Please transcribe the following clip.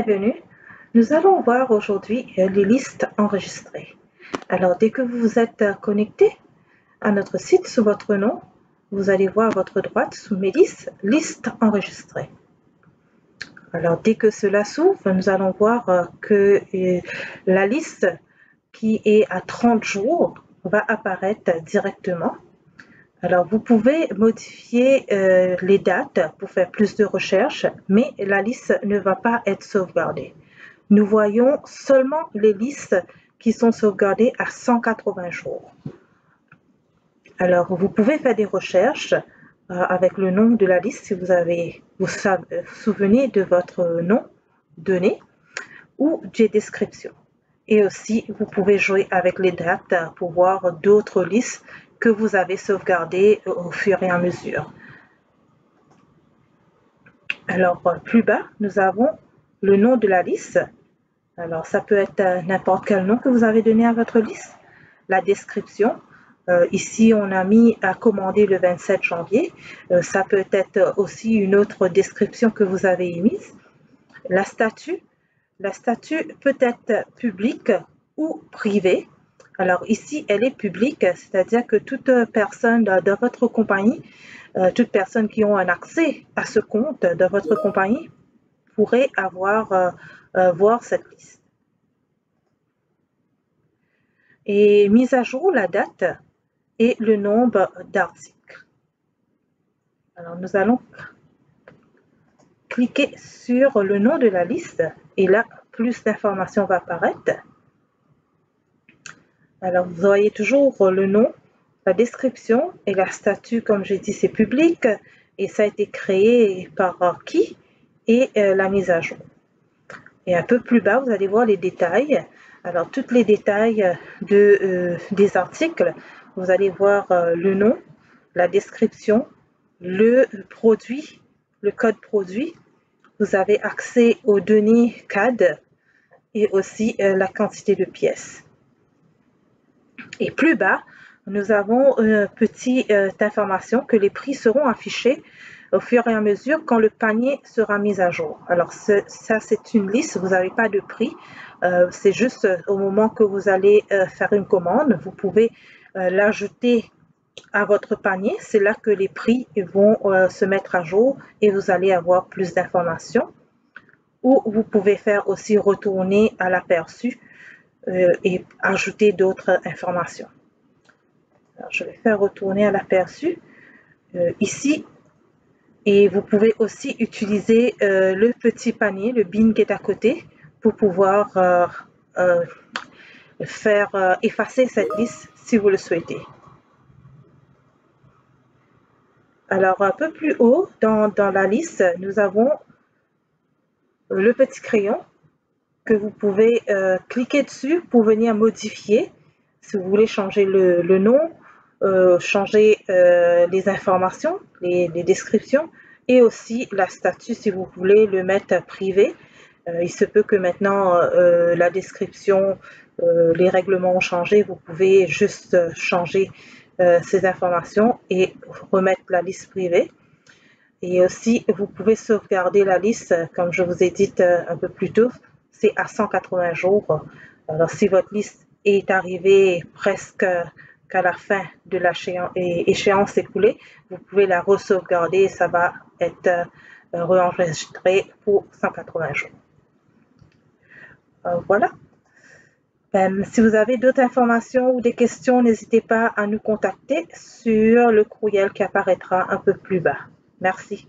bienvenue. Nous allons voir aujourd'hui les listes enregistrées. Alors, dès que vous vous êtes connecté à notre site sous votre nom, vous allez voir à votre droite sous mes listes enregistrées. Alors, dès que cela s'ouvre, nous allons voir que la liste qui est à 30 jours va apparaître directement. Alors, vous pouvez modifier les dates pour faire plus de recherches, mais la liste ne va pas être sauvegardée. Nous voyons seulement les listes qui sont sauvegardées à 180 jours. Alors, vous pouvez faire des recherches avec le nom de la liste si vous vous souvenez de votre nom donné ou des descriptions. Et aussi, vous pouvez jouer avec les dates pour voir d'autres listes que vous avez sauvegardées au fur et à mesure. Alors, plus bas, nous avons le nom de la liste. Alors, ça peut être n'importe quel nom que vous avez donné à votre liste. La description. Ici, on a mis à commander le 27 janvier. Ça peut être aussi une autre description que vous avez émise. La statut. La statut peut être publique ou privée. Alors ici, elle est publique, c'est-à-dire que toute personne de votre compagnie, toute personne qui a un accès à ce compte de votre compagnie pourrait voir cette liste. Et mise à jour la date et le nombre d'articles. Alors nous allons cliquer sur le nom de la liste et là, plus d'informations va apparaître. Alors, vous voyez toujours le nom, la description et la statut, comme j'ai dit, c'est public et ça a été créé par qui et la mise à jour. Et un peu plus bas, vous allez voir les détails. Alors, tous les détails des articles, vous allez voir le nom, la description, le produit, le code produit. Vous avez accès aux données CAD et aussi la quantité de pièces. Et plus bas, nous avons une petite information que les prix seront affichés au fur et à mesure quand le panier sera mis à jour. Alors ça, c'est une liste, vous n'avez pas de prix. C'est juste au moment que vous allez faire une commande, vous pouvez l'ajouter à votre panier. C'est là que les prix vont se mettre à jour et vous allez avoir plus d'informations. Ou vous pouvez faire aussi retourner à l'aperçu et ajouter d'autres informations. Alors, je vais faire retourner à l'aperçu ici et vous pouvez aussi utiliser le petit panier, le bin qui est à côté pour pouvoir faire effacer cette liste si vous le souhaitez. Alors un peu plus haut dans la liste, nous avons le petit crayon que vous pouvez cliquer dessus pour venir modifier si vous voulez changer le nom, changer les informations, les descriptions et aussi la statut si vous voulez le mettre privé. Il se peut que maintenant la description, les règlements ont changé, vous pouvez juste changer ces informations et remettre la liste privée. Et aussi, vous pouvez sauvegarder la liste, comme je vous ai dit un peu plus tôt, c'est à 180 jours. Alors, si votre liste est arrivée presque qu'à la fin de l'échéance écoulée, vous pouvez la re-sauvegarder et ça va être réenregistré pour 180 jours. Voilà. Si vous avez d'autres informations ou des questions, n'hésitez pas à nous contacter sur le courriel qui apparaîtra un peu plus bas. Merci.